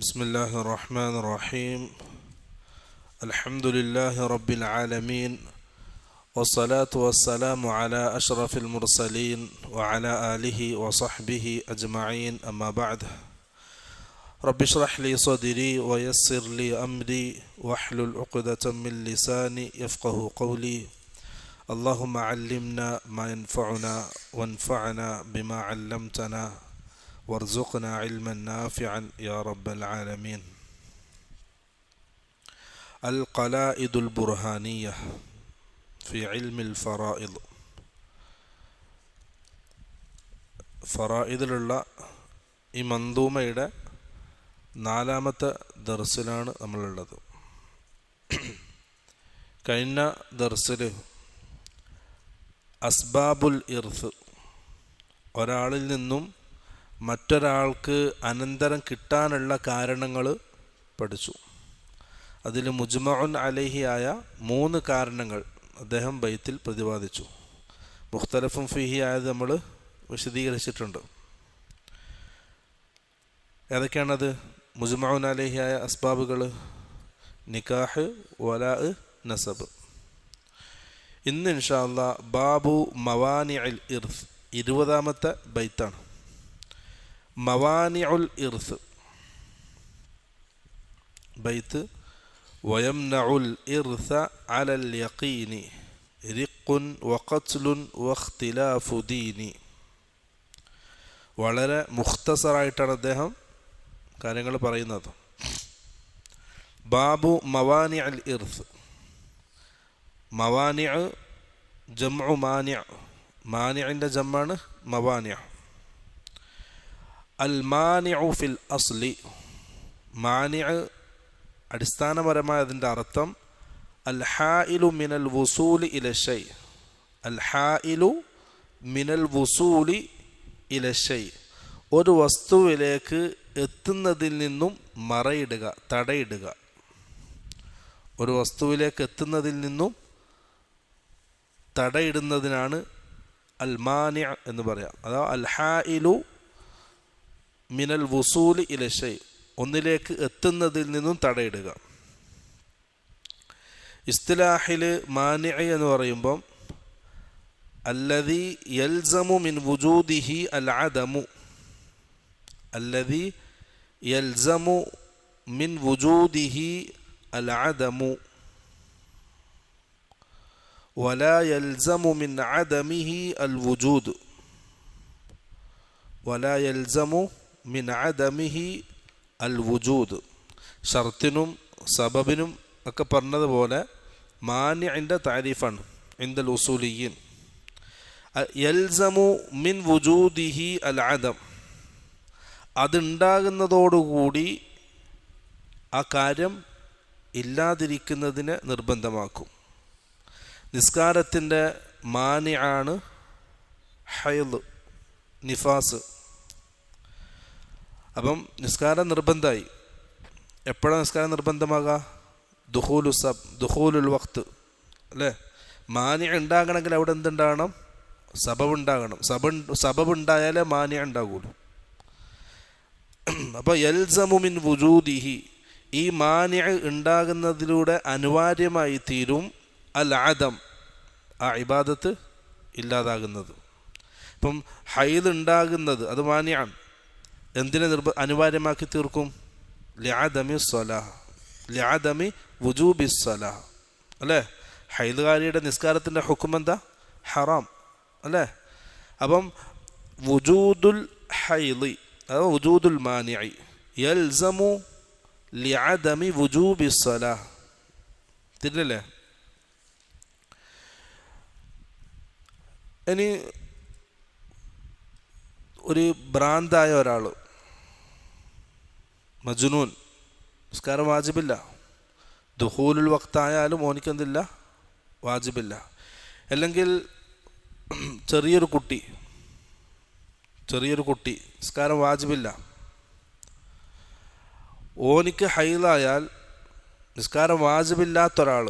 بسم الله الرحمن الرحيم. الحمد لله رب العالمين، والصلاة والسلام على أشرف المرسلين وعلى آله وصحبه أجمعين، أما بعد. رب اشرح لي صدري ويسر لي أمري واحلل عقدة من لساني يفقه قولي. اللهم علمنا ما ينفعنا وانفعنا بما علمتنا وارزقنا علما نافعا يا رب العالمين. القلائد البرهانية في علم الفرائض. ഫറായിദിലുള്ള ഈ മന്ദൂമയുടെ 4ാമത്തെ ദർസിലാണ് നമ്മളുള്ളത്. കഴിഞ്ഞ ദർസിൽ അസ്ബാബുൽ ഇർത്ത്, ഒരാളിൽ നിന്നും മറ്റൊരാൾക്ക് അനന്തരം കിട്ടാനുള്ള കാരണങ്ങൾ പഠിച്ചു. അതിൽ മുജ്മഉൻ അലൈഹിയായ 3 കാരണങ്ങൾ അദ്ദേഹം ബൈത്തിൽ പ്രതിപാദിച്ചു. മുഖ്തലഫും ഫീഹി ആയത് നമ്മൾ വിശദീകരിച്ചിട്ടുണ്ട്. ഏതൊക്കെയാണത്? മുജ്മഉൻ അലൈഹിയായ അസ്ബാബുകൾ: നിക്കാഹ്, വലാഅ്, നസബ്. ഇന്ന് ഇൻഷാ അല്ലാഹ് ബാബു മവാനിഉൽ ഇർത്ത് 20ാമത്തെ ബൈത്താണ്. മവാനിഉൽ ഇർത്ത് ബൈത്ത്: വയംനഉൽ ഇർസ അലൽ യഖീനി റിഖ്ഖുൻ വഖത്ലുൻ വഖ്തിലാഫു ദീനി. വളരെ മുഖ്തസറായിട്ടാണ് അദ്ദേഹം കാര്യങ്ങൾ പറയുന്നത്. ബാബു മവാനിഉൽ ഇർത്ത്. മവാനിഅ് ജംഉ മാനിഅ്, മാനിഇൻ്റെ ജമ്മാണ് മവാനിഅ്. അൽ മാനിഉ ഫിൽ അസ്ലി, മാനിഅ് അടിസ്ഥാനപരമായ അതിൻ്റെ അർത്ഥം അൽ ഹായിലു മിനൽ വുസൂലി ഇല ഷൈ. അൽ ഹായിലു മിനൽ വുസൂലി ഇല ഷൈ, ഒരു വസ്തുവിലേക്ക് എത്തുന്നതിൽ നിന്നും മറയിടുക, തടയിടുക. ഒരു വസ്തുവിലേക്ക് എത്തുന്നതിൽ നിന്നും തടയിടുന്നതിനാണ് അൽ മാനിഅ് എന്ന് പറയാം. അഥവാ അൽ ഹായിലു മിനൽ വുസൂലി ഇല ഷൈ, ഒന്നിലേക്ക് എത്തുന്നതിൽ നിന്നും തടയിടുക. ഇസ്തിലാഹിൽ മാനിഅ് എന്ന് പറയുമ്പം അല്ലദീ യൽസമു മിൻ വുജൂദിഹി അൽ അദമു, അല്ലദീ യൽസമു മിൻ വുജൂദിഹി അൽ അദമു വലാ യൽസമു മിൻ അദമിഹി അൽ വുജൂദ്, വലാ യൽസമു മിൻ അദമിഹി അൽ വുജൂദ്. ഷർത്തിനും സബബിനും ഒക്കെ പറഞ്ഞതുപോലെ മാനിഇൻ്റെ താരീഫാണ് ഇൻദൽ ഉസൂലിയീൻ. യൽസമു മിൻ വുജൂദിഹി അൽ അദം, അതുണ്ടാകുന്നതോടുകൂടി ആ കാര്യം ഇല്ലാതിരിക്കുന്നതിനെ നിർബന്ധമാക്കും. നിസ്കാരത്തിൻ്റെ മാനിആണ് ഹൈദ്, നിഫാസ്. അപ്പം നിസ്കാരം നിർബന്ധമായി. എപ്പോഴാണ് നിസ്കാരം നിർബന്ധമാകുക? ദുഖൂലുൽ വഖ്ത്, അല്ലേ? മാനിഅ് ഉണ്ടാകണമെങ്കിൽ അവിടെ എന്തുണ്ടാകണം? സബബ് ഉണ്ടാകണം. സബബ് ഉണ്ടായാലേ മാനിഅ് ഉണ്ടാകുള്ളൂ. അപ്പോൾ യൽസമു മിൻ വുജൂദിഹി, ഈ മാനിഅ് ഉണ്ടാകുന്നതിലൂടെ അനിവാര്യമായി തീരും അൽ അദം, ആ ഇബാദത്ത് ഇല്ലാതാകുന്നത്. ഇപ്പം ഹൈദ് ഉണ്ടാകുന്നത് അത് മാനിഅണ്. എന്തിനെ അനിവാര്യമാക്കി തീർക്കും? ലിഅദമി സ്വലാഹ്, ലിഅദമി വുജൂബി സ്വലാഹ്, അല്ലേ? ഹൈദുകാരിയുടെ നിസ്കാരത്തിൻ്റെ ഹുക്ം എന്താ? ഹറാം, അല്ലേ? അപ്പം വുജൂദുൽ ഹൈദി അഥവാ വുജൂദുൽ മാനിഇ യൽസമു ലിഅദമി വുജൂബി സ്വലാഹ്. തിരിഞ്ഞല്ലേ? ഇനി ഒരു ഭ്രാന്തായ ഒരാൾ, മജ്നൂൻ, നിസ്കാരം വാജിബില്ല. ദുഖൂലുൽ വഖ്തായാലും ഓനിക്കെന്തില്ല? വാജിബില്ല. അല്ലെങ്കിൽ ചെറിയൊരു കുട്ടി നിസ്കാരം വാജിബില്ല. ഓനിക്ക് ഹൈലായാൽ, നിസ്കാരം വാജിബില്ലാത്തൊരാൾ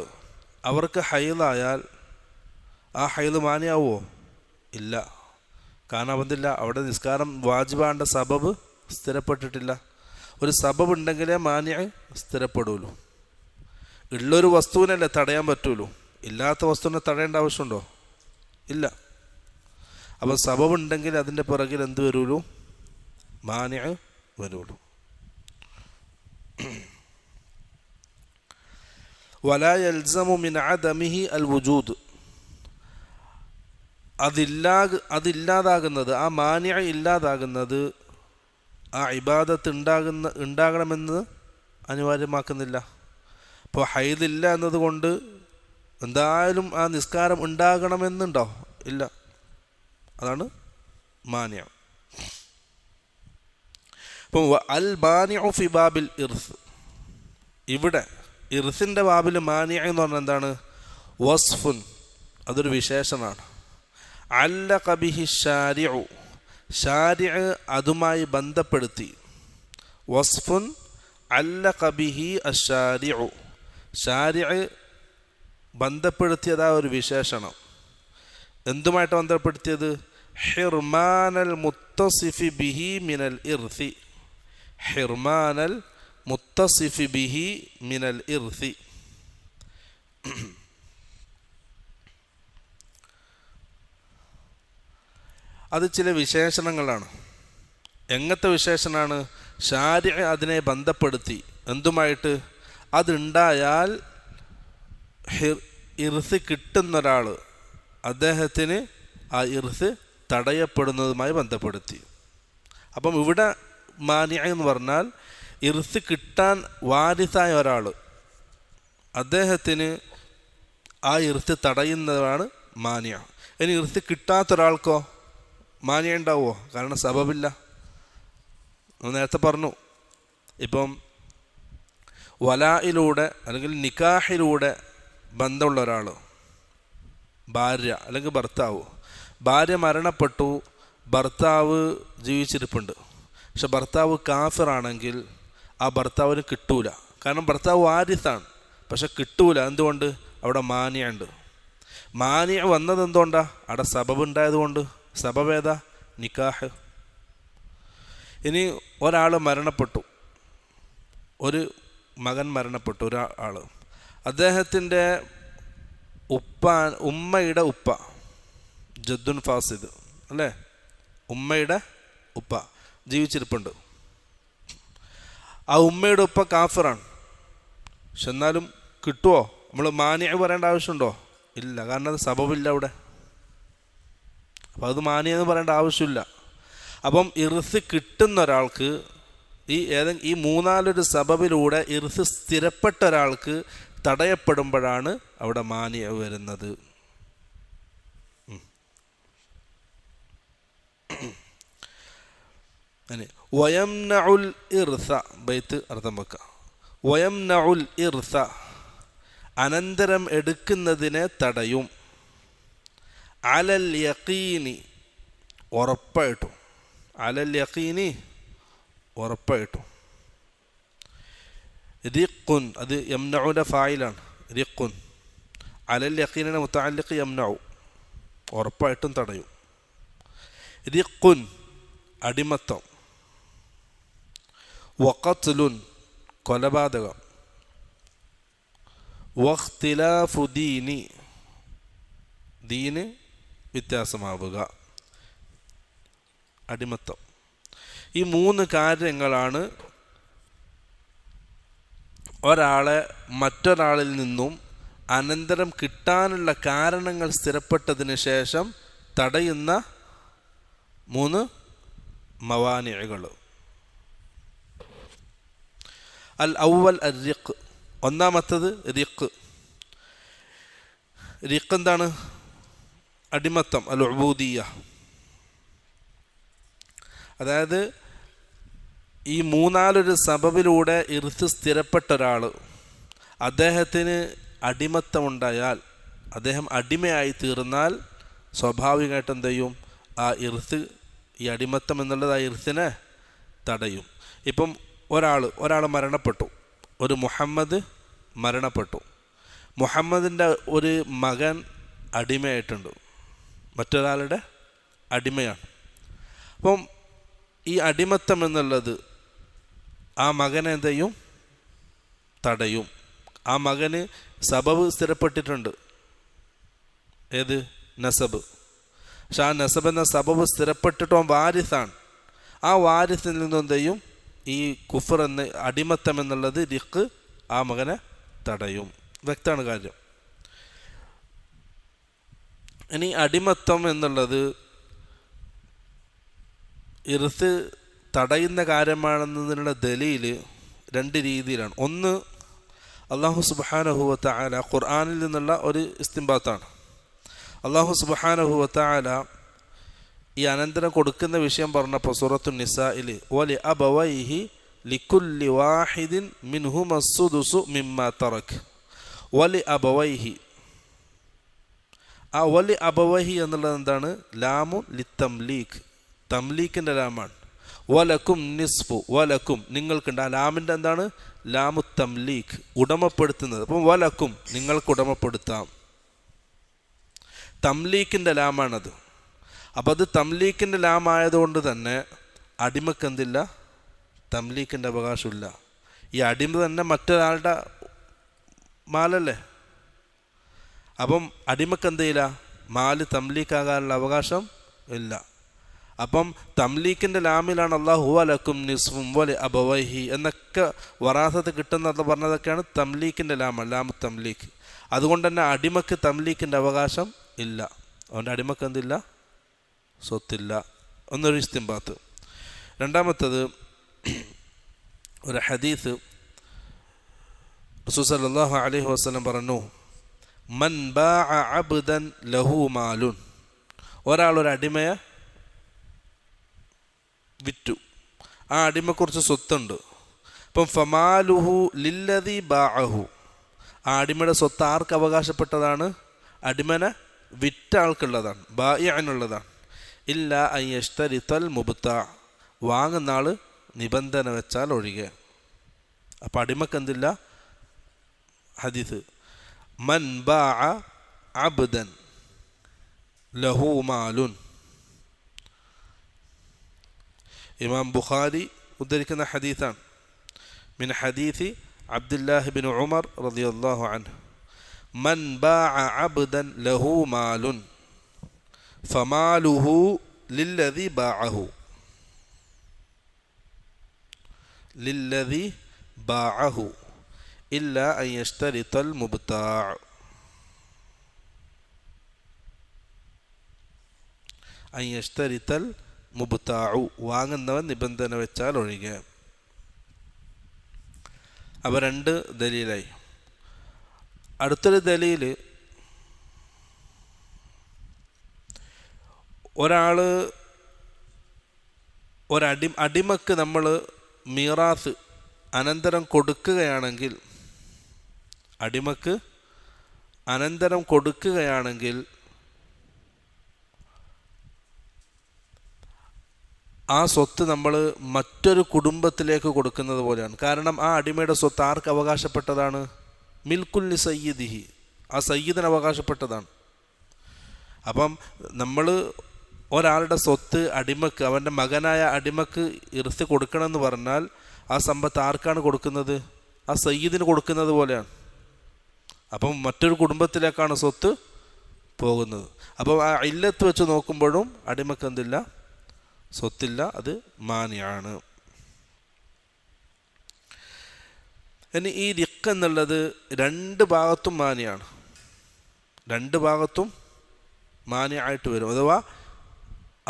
അവർക്ക് ഹൈലായാൽ ആ ഹൈല് മാനിയാവോ? ഇല്ല. കാരണം അവന്തില്ല, അവിടെ നിസ്കാരം വാജിബാണ്ട സബബ് സ്ഥിരപ്പെട്ടിട്ടില്ല. ഒരു സബബ് ഉണ്ടെങ്കിലേ മാനിഅ് സ്ഥിരപ്പെടുള്ളൂ. ഉള്ളൊരു വസ്തുവിനല്ലേ തടയാൻ പറ്റുള്ളൂ, ഇല്ലാത്ത വസ്തുവിനെ തടയേണ്ട ആവശ്യമുണ്ടോ? ഇല്ല. അപ്പം സബബ് ഉണ്ടെങ്കിൽ അതിൻ്റെ പിറകിൽ എന്ത് വരുള്ളൂ? മാനിഅ് വരുള്ളൂ. വലാ യൽസമു മിൻ അദമിഹി അൽ വുജൂദ്, അതില്ലാതാകുന്നത്, ആ മാനിഅ് ഇല്ലാതാകുന്നത് ആ ഇബാദത്ത് ഉണ്ടാകണമെന്ന് അനിവാര്യമാക്കുന്നില്ല. ഇപ്പോൾ ഹൈദില്ല എന്നതുകൊണ്ട് എന്തായാലും ആ നിസ്കാരം ഉണ്ടാകണമെന്നുണ്ടോ? ഇല്ല. അതാണ് മാനിഅ. അപ്പം അൽ ബാനിഉ ഫി ബാബിൽ ഇർസ്, ഇവിടെ ഇർസിൻ്റെ ബാബിൽ മാനിഅ എന്ന് പറഞ്ഞാൽ എന്താണ്? വസ്ഫുൻ, അതൊരു വിശേഷണമാണ്. അല്ലഖ ബിഹി ശാരിഉ, ശാരിഅ് അതുമായി ബന്ധപ്പെടുത്തി. വസ്ഫുൻ അല്ലഖ ബിഹി അശ്ശാരിഉ, ശാരിഅ് ബന്ധപ്പെടുത്തിയതായ ഒരു വിശേഷണം. എന്തുമായിട്ട് ബന്ധപ്പെടുത്തിയത്? ഹിർമാനൽ മുത്തസിഫി ബിഹി മിനൽ ഇർസി, ഹിർമാനൽ മുത്തസിഫി ബിഹി മിനൽ ഇർസി. അത് ചില വിശേഷണങ്ങളാണ്. എങ്ങനത്തെ വിശേഷണമാണ്? ശാരിഅ് അതിനെ ബന്ധപ്പെടുത്തി. എന്തുമായിട്ട്? അതുണ്ടായാൽ ഇർസ് കിട്ടുന്നൊരാൾ, അദ്ദേഹത്തിന് ആ ഇർസ് തടയപ്പെടുന്നതുമായി ബന്ധപ്പെടുത്തി. അപ്പം ഇവിടെ മാനിഅ എന്ന് പറഞ്ഞാൽ ഇർസ് കിട്ടാൻ വാരിസായ ഒരാൾ, അദ്ദേഹത്തിന് ആ ഇർസ് തടയുന്നതാണ് മാനിഅ. ഇനി ഇർസ് കിട്ടാത്തൊരാൾക്കോ മാനിഅ ഉണ്ടാവുമോ? കാരണം സബബില്ല. നേരത്തെ പറഞ്ഞു, ഇപ്പം വലായിലൂടെ അല്ലെങ്കിൽ നിക്കാഹിലൂടെ ബന്ധമുള്ള ഒരാൾ, ഭാര്യ അല്ലെങ്കിൽ ഭർത്താവ്, ഭാര്യ മരണപ്പെട്ടു, ഭർത്താവ് ജീവിച്ചിരിപ്പുണ്ട്. പക്ഷെ ഭർത്താവ് കാഫിറാണെങ്കിൽ ആ ഭർത്താവിന് കിട്ടൂല. കാരണം ഭർത്താവ് വാരിസാണ്, പക്ഷെ കിട്ടൂല. എന്തുകൊണ്ട്? അവിടെ മാനിഅ ഉണ്ട്. മാനിഅ വന്നത് എന്തുകൊണ്ടാണ്? അവിടെ സബബ് ഉണ്ടായതുകൊണ്ട്. സബബ് ഏതാ? നിക്കാഹ്. ഇനി ഒരാൾ മരണപ്പെട്ടു, ഒരു മകൻ മരണപ്പെട്ടു, ഒരാൾ, അദ്ദേഹത്തിൻ്റെ ഉമ്മയുടെ ഉപ്പ, ജദ്ദുൻ ഫാസിദ് അല്ലേ, ഉമ്മയുടെ ഉപ്പ ജീവിച്ചിരിപ്പുണ്ട്. ആ ഉമ്മയുടെ ഉപ്പ കാഫിറാണ്. പക്ഷെ എന്നാലും കിട്ടുമോ? നമ്മൾ മാനിഅ പറയേണ്ട ആവശ്യമുണ്ടോ? ഇല്ല. കാരണം അത് സബബില്ല അവിടെ. അപ്പം അത് മാനിഅ എന്ന് പറയേണ്ട ആവശ്യമില്ല. അപ്പം ഇർസ് കിട്ടുന്ന ഒരാൾക്ക് ഈ മൂന്നാലൊരു സബബിലൂടെ ഇർസ് സ്ഥിരപ്പെട്ട ഒരാൾക്ക് തടയപ്പെടുമ്പോഴാണ് അവിടെ മാനിഅ വരുന്നത്. വയംനഉൽ ഇർസ, ബൈത്ത് അർത്ഥം വെക്കുക. വയംനഉൽ ഇർസ, അനന്തരം എടുക്കുന്നതിനെ തടയും. അലൽ യഖീനി, ഉറപ്പായിട്ടും. അലൽ യഖീനി, ഉറപ്പായിട്ടും. റിഖുൻ, അത് യംനഉന്റെ ഫായിലാണ്. റിഖുൻ അലൽ യഖീനിന്റെ മുതഅല്ലിഖ് യംനഉ, ഉറപ്പായിട്ടും തടയും. റിഖുൻ അടിമത്തം. വഖത്ലുൻ കൊലപാതകം. വഖ്തിലാഫു ദീനി, ദീന് വ്യത്യാസമാവുക, അടിമത്തം. ഈ മൂന്ന് കാര്യങ്ങളാണ് ഒരാളെ മറ്റൊരാളിൽ നിന്നും അനന്തരം കിട്ടാനുള്ള കാരണങ്ങൾ സ്ഥിരപ്പെട്ടതിന് ശേഷം തടയുന്ന മൂന്ന് മവാനിഅകൾ. അൽ അവൽ അൽ റിഖ്, ഒന്നാമത്തത് റിഖ്. റിഖ് എന്താണ്? അടിമത്തം. അൽ ഉബൂദിയ്യ, അതായത് ഈ മൂന്നാലൊരു സബബിലൂടെ ഇർസ് സ്ഥിരപ്പെട്ട ഒരാൾ, അദ്ദേഹത്തിന് അടിമത്തമുണ്ടായാൽ, അദ്ദേഹം അടിമയായി തീർന്നാൽ സ്വാഭാവികമായിട്ട് എന്ത് ചെയ്യും? ആ ഇർസ്, ഈ അടിമത്തം എന്നുള്ളത് ആ ഇർസിനെ തടയും. ഇപ്പം ഒരാൾ മരണപ്പെട്ടു, ഒരു മുഹമ്മദ് മരണപ്പെട്ടു. മുഹമ്മദിൻ്റെ ഒരു മകൻ അടിമയായിട്ടുണ്ട്, മറ്റൊരാളുടെ അടിമയാണ്. അപ്പം ഈ അടിമത്തം എന്നുള്ളത് ആ മകനെ എന്ത് ചെയ്യും? തടയും. ആ മകന് സബബ് സ്ഥിരപ്പെട്ടിട്ടുണ്ട്. ഏത്? നസബ്. പക്ഷെ ആ നസബ് എന്ന സബബ് സ്ഥിരപ്പെട്ടിട്ടോ വാരിസാണ്. ആ വാരിസിൽ നിന്നും എന്ത് ചെയ്യും? ഈ കുഫർ എന്ന അടിമത്തം എന്നുള്ളത് റിഖ് ആ മകനെ തടയും. വ്യക്തമാണ് കാര്യം. ഇനി അടിമത്തം എന്നുള്ളത് ഇർത്ത് തടയുന്ന കാര്യമാണെന്നതിനുള്ള ദലീല് രണ്ട് രീതിയിലാണ്. ഒന്ന്, അല്ലാഹു സുബ്ഹാനഹു വ തആല ഖുർആനിൽ നിന്നുള്ള ഒരു ഇസ്തിംബാത്താണ്. അല്ലാഹു സുബ്ഹാനഹു വ തആല ഈ അനന്തരം കൊടുക്കുന്ന വിഷയം പറഞ്ഞപ്പോൾ സൂറത്തുൻ നിസാഇൽ വലി അബവൈഹി ലികുല്ലി വാഹിദിൻ മിൻഹുമ അസ്സുദുസു മിമ്മാ തറക് വലി അബവൈഹി. ആ വലി അബവൈഹി എന്നുള്ളത് എന്താണ്? ലാമു ലിത്തംലീഖ്, തംലീഖിൻ്റെ ലാമാണ്. വലക്കും നിസ്ഫു, വലക്കും നിങ്ങൾക്കുണ്ട്. ആ ലാമിൻ്റെ എന്താണ്? ലാമു തംലീഖ്, ഉടമപ്പെടുത്തുന്നത്. അപ്പം വലക്കും നിങ്ങൾക്ക് ഉടമപ്പെടുത്താം. തംലീഖിൻ്റെ ലാമാണത്. അപ്പം അത് തംലീഖിൻ്റെ ലാമായതുകൊണ്ട് തന്നെ അടിമക്കെന്തില്ല? തംലീഖിൻ്റെ അവകാശമില്ല. ഈ അടിമ തന്നെ മറ്റൊരാളുടെ മാലല്ലേ. അപ്പം അടിമക്കെന്തില്ല? മാല് തംലീഖാകാനുള്ള അവകാശം ഇല്ല. അപ്പം തംലീഖിൻ്റെ ലാമിലാണ് അല്ലാഹു വലക്കും നിസ്ഫും വലി അബവൈഹി എന്നൊക്കെ വറാസത്ത് കിട്ടുന്നത് പറഞ്ഞതൊക്കെയാണ് തംലീഖിൻ്റെ ലാമ, ലാമു തംലീഖ്. അതുകൊണ്ട് തന്നെ അടിമക്ക് തംലീഖിൻ്റെ അവകാശം ഇല്ല. അവൻ്റെ അടിമക്ക് എന്തില്ല? സ്വത്തില്ല. ഒന്നൊരു ഇസ്തിംബാത്ത്. രണ്ടാമത്തത്, ഒരു ഹദീസ് റസൂൽ സല്ലല്ലാഹു അലൈഹി വസല്ലം പറഞ്ഞു, മൻ ബാഅ അബ്ദൻ ലഹു മാലുൻ. ഒരാൾ ഒരു അടിമയെ വിറ്റു. ആ അടിമക്കുറിച്ച് സ്വത്തുണ്ട്. അപ്പം ഫമാലുഹു ലില്ലദി ബാഅഹു. ആ അടിമയുടെ സ്വത്ത് ആർക്ക് അവകാശപ്പെട്ടതാണ്? അടിമനെ വിറ്റ ആൾക്കുള്ളതാണ്, ബായിഅനുള്ളതാണ്. ഇല്ല അൻ യശ്തരിത്തൽ മുബ്താ, വാങ്ങുന്ന ആൾ നിബന്ധന വെച്ചാൽ ഒഴികെ. അപ്പം അടിമക്കെന്തില്ല? ഹദീസ് മൻ ബാഅ അബ്ദൻ ലഹു മാലുൻ. ഇമാം ബുഖാരി ഉദ്ധരിക്കുന്ന ഹദീസാണ്. മിൻ ഹദീസി അബ്ദുല്ലാഹി ബിൻ ഉമർ റളിയല്ലാഹു അൻഹു, മൻ ബാഅ അബ്ദൻ ലഹു മാലുൻ ഫമാലുഹു ലില്ലദി ബാഅഹു, ലില്ലദി ബാഅഹു ഇല്ല അൻ യശ്തരിത്തൽ മുബ്താ. അൻ യശ്തരിത്തൽ മുബ്താഉ, വാങ്ങുന്നവൻ നിബന്ധന വെച്ചാൽ ഒഴികെ. അവ രണ്ട് ദലീലായി. അടുത്തൊരു ദലീല്, ഒരാൾ അടിമക്ക് നമ്മൾ മീറാത്ത് അനന്തരം കൊടുക്കുകയാണെങ്കിൽ, അടിമക്ക് അനന്തരം കൊടുക്കുകയാണെങ്കിൽ ആ സ്വത്ത് നമ്മൾ മറ്റൊരു കുടുംബത്തിലേക്ക് കൊടുക്കുന്നത് പോലെയാണ്. കാരണം ആ അടിമയുടെ സ്വത്ത് ആർക്ക് അവകാശപ്പെട്ടതാണ്? മിൽക്കുല്ലി സയ്യിദിഹി, ആ സയ്യിദിന് അവകാശപ്പെട്ടതാണ്. അപ്പം നമ്മൾ ഒരാളുടെ സ്വത്ത് അടിമക്ക്, അവൻ്റെ മകനായ അടിമക്ക് ഇർത്ത് കൊടുക്കണമെന്ന് പറഞ്ഞാൽ ആ സമ്പത്ത് ആർക്കാണ് കൊടുക്കുന്നത്? ആ സയ്യിദിന് കൊടുക്കുന്നത് പോലെയാണ്. അപ്പം മറ്റൊരു കുടുംബത്തിലേക്കാണ് സ്വത്ത് പോകുന്നത്. അപ്പം ആ ഇല്ലത്ത് വെച്ച് നോക്കുമ്പോഴും അടിമക്ക് എന്തില്ല? സ്വത്തില്ല. അത് മാനിയാണ്. ഇനി ഈ റിഖ് എന്നുള്ളത് രണ്ട് ഭാഗത്തും മാനിയാണ്, രണ്ട് ഭാഗത്തും മാനിയായിട്ട് വരും. അഥവാ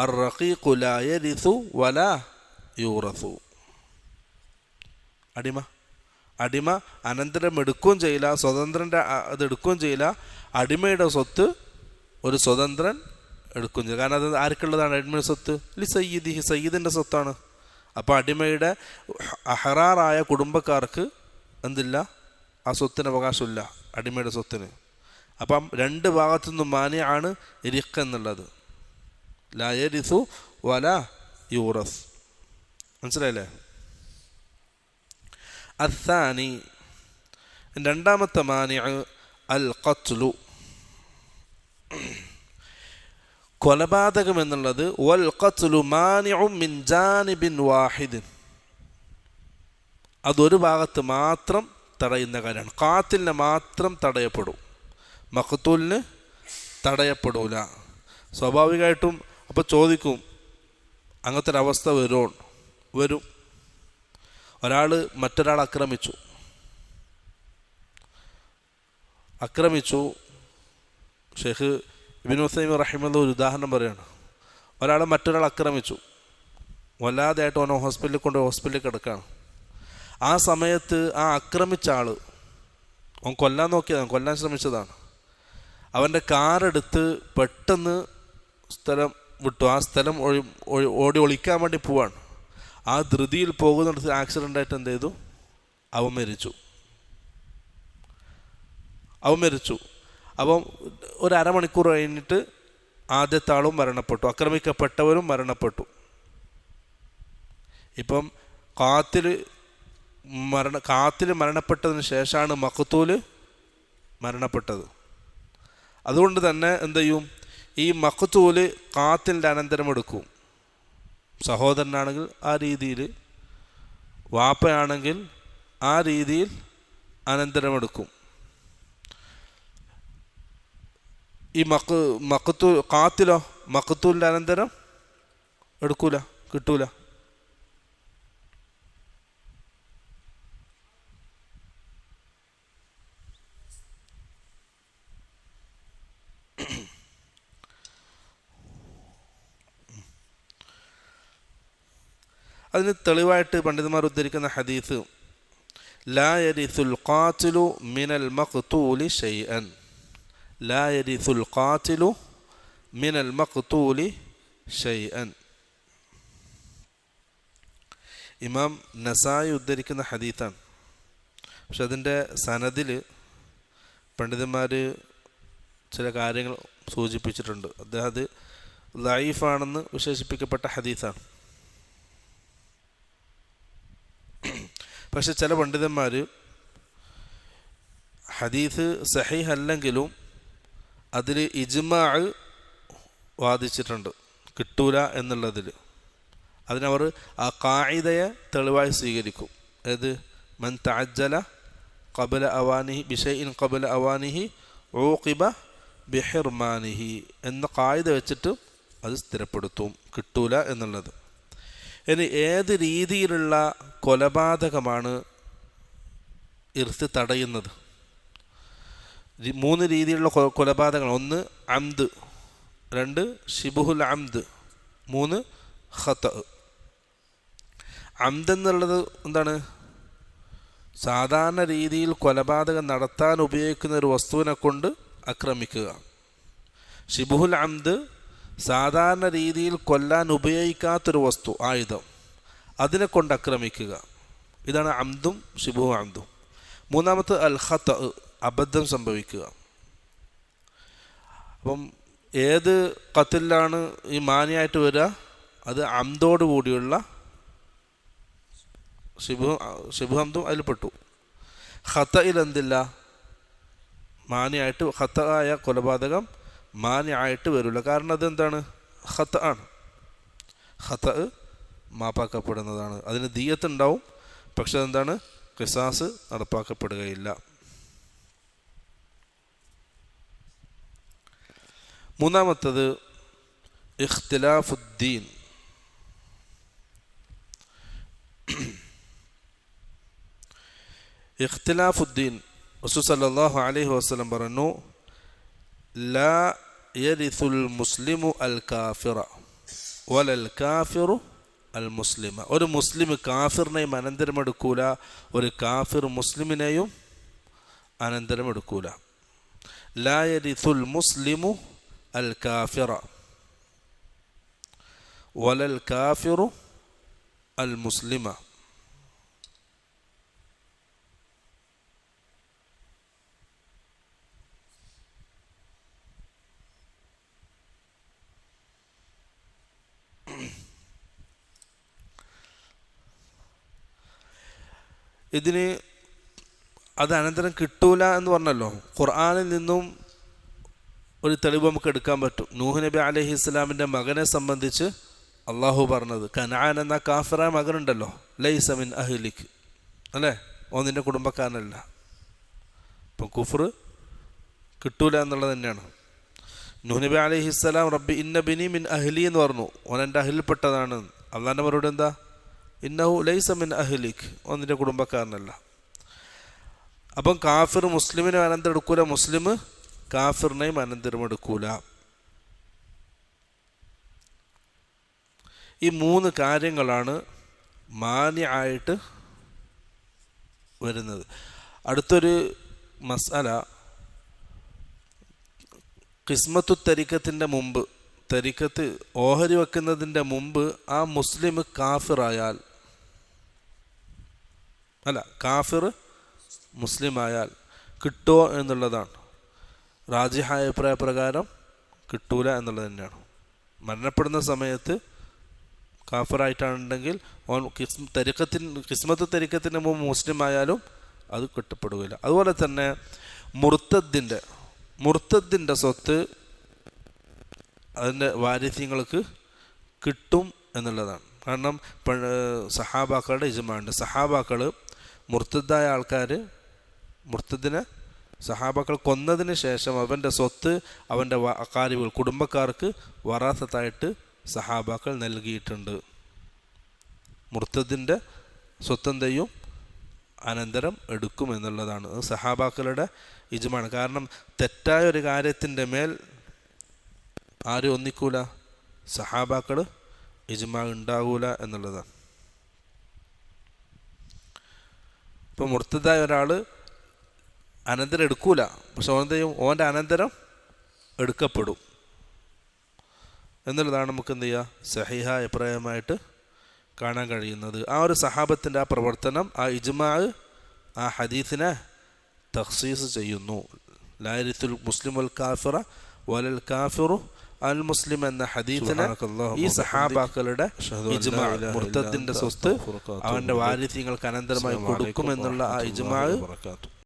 അർറഖീഖു ലാ യരിസു വലാ യൂറസു. അടിമ അനന്തരം എടുക്കുകയും ചെയ്യില്ല, സ്വതന്ത്രൻ്റെ അത് എടുക്കുകയും ചെയ്യില്ല. അടിമയുടെ സ്വത്ത് ഒരു സ്വതന്ത്രൻ എടുക്കുകയും ചെയ്യില്ല. കാരണം അത് ആർക്കുള്ളതാണ്? അടിമയുടെ സ്വത്ത് ലി സയ്യിദിഹി, സയ്യിദിൻ്റെ സ്വത്താണ്. അപ്പോൾ അടിമയുടെ അഹറാറായ കുടുംബക്കാർക്ക് എന്തില്ല? ആ സ്വത്തിന് അവകാശമില്ല, അടിമയുടെ സ്വത്തിന്. അപ്പം രണ്ട് ഭാഗത്തു നിന്നും മാനിയാണ് റിഖ് എന്നുള്ളത്. ലാ യരിസു വലാ യൂറസ്. മനസ്സിലായില്ലേ? അസ്സാനി, രണ്ടാമത്തെ മാനിഅ അൽ ഖത്ലു, കൊലപാതകം എന്നുള്ളത്. വൽ ഖത്ലു മാനിഉ മിൻ ജാനിബിൻ വാഹിദിൻ, അതൊരു ഭാഗത്ത് മാത്രം തടയുന്ന കാര്യമാണ്. ഖാത്തിലിനെ മാത്രം തടയപ്പെടും, മഖ്തൂലിന് തടയപ്പെടൂല. സ്വാഭാവികമായിട്ടും അപ്പോൾ ചോദിക്കും, അങ്ങനത്തെ ഒരവസ്ഥ വരും. ഒരാൾ മറ്റൊരാൾ ആക്രമിച്ചു. ഷെയ്ഖ് ഇബ്നു ഉസൈമീൻ റഹിമഹുല്ലാഹ് ഒരു ഉദാഹരണം പറയുകയാണ്. ഒരാൾ മറ്റൊരാൾ ആക്രമിച്ചു, വല്ലാതെയായിട്ട് ഓനെ ഹോസ്പിറ്റലിൽ കിടക്കുകയാണ്. ആ സമയത്ത് ആ ആക്രമിച്ച ആൾ ഓൻ കൊല്ലാൻ ശ്രമിച്ചതാണ്. അവൻ്റെ കാറെടുത്ത് പെട്ടെന്ന് സ്ഥലം വിട്ടു. ആ സ്ഥലം ഓടി ഒളിക്കാൻ വേണ്ടി പോവാണ്. ആ ധൃതിയിൽ പോകുന്നിടത്ത് ആക്സിഡൻ്റായിട്ട് എന്ത് ചെയ്തു? അവൻ മരിച്ചു. അപ്പം ഒരു അരമണിക്കൂർ കഴിഞ്ഞിട്ട് ആദ്യത്തെ ആളും മരണപ്പെട്ടു, ആക്രമിക്കപ്പെട്ടവരും മരണപ്പെട്ടു. ഇപ്പം ഖാത്തിൽ മരണപ്പെട്ടതിന് ശേഷമാണ് മഖ്തൂൽ മരണപ്പെട്ടത്. അതുകൊണ്ട് തന്നെ എന്ത് ചെയ്യും? ഈ മഖ്തൂൽ ഖാത്തിലിൻ്റെ അനന്തരം എടുക്കും. സഹോദരനാണെങ്കിൽ ആ രീതിയിൽ, വാപ്പയാണെങ്കിൽ ആ രീതിയിൽ അനന്തരമെടുക്കും. ഈ ഖാത്തിലോ മഖ്തൂലിൻ്റെ അനന്തരം കിട്ടൂല. അതിന് തെളിവായിട്ട് പണ്ഡിതന്മാർ ഉദ്ധരിക്കുന്ന ഹദീസ്, ലാ യരിസുൽ ഖാതിലു മിനൽ മഖ്തൂലി ഷൈഅൻ, ലാ യരിസുൽ ഖാതിലു മിനൽ മഖ്തൂലി ഷൈഅൻ. ഇമാം നസായി ഉദ്ധരിക്കുന്ന ഹദീസാണ്. പക്ഷെ അതിൻ്റെ സനദിൽ പണ്ഡിതന്മാർ ചില കാര്യങ്ങൾ സൂചിപ്പിച്ചിട്ടുണ്ട്. അദ്ദേഹം അത് ലൈഫാണെന്ന് വിശേഷിപ്പിക്കപ്പെട്ട ഹദീസാണ്. പക്ഷെ ചില പണ്ഡിതന്മാർ ഹദീസ് സഹീഹ് അല്ലെങ്കിലും അതിൽ ഇജ്മാ വാദിച്ചിട്ടുണ്ട്, കിട്ടൂല എന്നുള്ളതിൽ. അതിനവർ ആ ഖാഇദയെ തെളിവായി സ്വീകരിക്കും. ഏത്? മൻ തഅജ്ജല ഖബല അവാനിഹി ബിശൈഇൻ ഖബല അവാനിഹി ഊഖിബ ബിഹിർമാനിഹി എന്ന ഖാഇദ വെച്ചിട്ട് അത് സ്ഥിരപ്പെടുത്തും, കിട്ടൂല എന്നുള്ളത്. ഇനി ഏത് രീതിയിലുള്ള കൊലപാതകമാണ് ഇർത്ത് തടയുന്നത്? 3 രീതിയിലുള്ള കൊലപാതകങ്ങൾ. 1 അംദ്, 2 ഷിബുഹുൽ അംദ്, 3 ഖത. അംദ് എന്നുള്ളത് എന്താണ്? സാധാരണ രീതിയിൽ കൊലപാതകം നടത്താൻ ഉപയോഗിക്കുന്ന ഒരു വസ്തുവിനെ കൊണ്ട് ആക്രമിക്കുക. ഷിബുഹുൽ അംദ് സാധാരണ രീതിയിൽ കൊല്ലാൻ ഉപയോഗിക്കാത്തൊരു വസ്തു, ആയുധം, അതിനെ കൊണ്ട് ആക്രമിക്കുക. ഇതാണ് അംദും ഷിബുഹു അംദും. 3-മത്തെ അൽ ഖത, അബദ്ധം സംഭവിക്കുക. അപ്പം ഏത് ഖത്ലിലാണ് ഈ മാനിയായിട്ട് വരിക? അത് അംദോട് കൂടിയുള്ള ഷിബുഹു അംദും അതിൽ പെട്ടു. ഖതയിൽ എന്തില്ല? മാനിയായിട്ട്, ഖത ആയ കൊലപാതകം മാനിയായിട്ട് വരില്ല. കാരണം അതെന്താണ്? ഖത ആണ്. ഖത മാപ്പാക്കപ്പെടുന്നതാണ്. അതിന് ദിയത്ത് ഉണ്ടാവും, പക്ഷെ അതെന്താണ്? ഖിസാസ് നടപ്പാക്കപ്പെടുകയില്ല. 3-മത്തത് ഇഖ്തിലാഫുദ്ദീൻ. ഇഖ്തിലാഫുദ്ദീൻ, റസൂൽ സല്ലല്ലാഹു അലൈഹി വസല്ലം പറഞ്ഞു, ലാ യരിസുൽ മുസ്ലിമു അൽ കാഫിറ വലൽ കാഫിറു അൽ മുസ്ലിമ. ഒരു മുസ്ലിം കാഫിറിനെയും അനന്തരമെടുക്കൂല, ഒരു കാഫിർ മുസ്ലിമിനെയും അനന്തരമെടുക്കൂല. ലാ യരിസുൽ മുസ്ലിമു അൽ കാഫിറ വലൽ കാഫിറു അൽ മുസ്ലിമ. ഇതിന് അത് അനന്തരം കിട്ടൂല എന്ന് പറഞ്ഞല്ലോ. ഖുർആനിൽ നിന്നും ഒരു തെളിവ് നമുക്ക് എടുക്കാൻ പറ്റും. നൂഹ് നബി അലൈഹി ഇസ്ലാമിൻ്റെ മകനെ സംബന്ധിച്ച് അള്ളാഹു പറഞ്ഞത്, കനാൻ എന്ന കാഫിറായ മകനുണ്ടല്ലോ, ലൈസ മിൻ അഹ്ലിക്, അല്ലേ, ഓൻ നിൻ്റെ കുടുംബക്കാരനല്ല. ഇപ്പം കുഫർ കിട്ടൂല എന്നുള്ളത് തന്നെയാണ്. നൂഹ് നബി അലൈഹിസ്സലാം റബ്ബി ഇന്ന ബിനി മിൻ അഹ്ലി എന്ന് പറഞ്ഞു, ഓൻ എൻ്റെ അഹ്ലിൽപ്പെട്ടതാണ്. അള്ളാൻ്റെ മറുപടി എന്താ? ഇന്നഹു ലൈസ മിൻ അഹ്ലിക്, ഓൻ നിൻ്റെ കുടുംബക്കാരനല്ല. അപ്പം കാഫിർ മുസ്ലിമിനെ അനന്തരം എടുക്കൂല, മുസ്ലിം കാഫിറിനെയും അനന്തരം എടുക്കൂല. ഈ 3 കാര്യങ്ങളാണ് മാനി ആയിട്ട് വരുന്നത്. അടുത്തൊരു മസ്അല, ഖിസ്മത്തു തരിക്കത്തിൻ്റെ മുമ്പ്, തരിക്കത്ത് ഓഹരി വെക്കുന്നതിൻ്റെ മുമ്പ് ആ മുസ്ലിം കാഫിറായാൽ, അല്ല കാഫിർ മുസ്ലിമായാൽ കിട്ടുമോ എന്നുള്ളതാണ്. റാജിഹായ അഭിപ്രായ പ്രകാരം കിട്ടൂല എന്നുള്ളത് തന്നെയാണ്. മരണപ്പെടുന്ന സമയത്ത് കാഫിറായിട്ടാണെങ്കിൽ ഓൻ ഖിസ്മത്ത് തരിക്കത്തിൻ്റെ മുമ്പ് മുസ്ലിം ആയാലും അത് കിട്ടപ്പെടുകയില്ല. അതുപോലെ തന്നെ മുർത്തദ്ദിൻ്റെ സ്വത്ത് അതിൻ്റെ വാരിസ്യങ്ങൾക്ക് കിട്ടും എന്നുള്ളതാണ്. കാരണം സഹാബാക്കളുടെ ഇജ്മാഉണ്ട്. സഹാബാക്കൾ മുർത്തദ്ദായ ആൾക്കാർ, മുർത്തദ്ദിനെ സഹാബാക്കൾ കൊന്നതിന് ശേഷം അവൻ്റെ സ്വത്ത് അവൻ്റെ അഖാരിബുകൾ കുടുംബക്കാർക്ക് വറാസത്തായിട്ട് സഹാബാക്കൾ നൽകിയിട്ടുണ്ട്. മുർത്തദ്ദിൻ്റെ സ്വത്തെന്തെയും അനന്തരം എടുക്കും എന്നുള്ളതാണ്. അത് സഹാബാക്കളുടെ ഇജ്മാണ്. കാരണം തെറ്റായ ഒരു കാര്യത്തിൻ്റെ മേൽ ആരും ഒന്നിക്കൂല, സഹാബാക്കൾ ഇജ്മാ ഉണ്ടാകൂല എന്നുള്ളതാണ്. ഇപ്പം മുർത്തദ്ദായ ഒരാൾ അനന്തരം എടുക്കൂല, പക്ഷെ ഓൻ്റെ അനന്തരം എടുക്കപ്പെടും എന്നുള്ളതാണ് നമുക്ക് എന്ത് ചെയ്യുക, സഹീഹ അഭിപ്രായമായിട്ട് കാണാൻ കഴിയുന്നത്. ആ ഒരു സഹാബത്തിൻ്റെ ആ പ്രവർത്തനം, ആ ഇജ്മാ ആ ഹദീസിനെ തഖ്സീസ് ചെയ്യുന്നു. ലാ യരിസുൽ മുസ്ലിമുൽ കാഫിറ വലൽ കാഫിറു അൽ മുസ്ലിം എന്ന ഹദീസിനെ ഈ സഹാബാക്കളുടെ ഇജ്മാ, മുർത്തദ്ദിന്റെ സ്വത്ത് അവൻ്റെ വാരിസ്യങ്ങൾക്ക് അനന്തരമായി കൊടുക്കുമെന്നുള്ള ആ ഇജ്മാ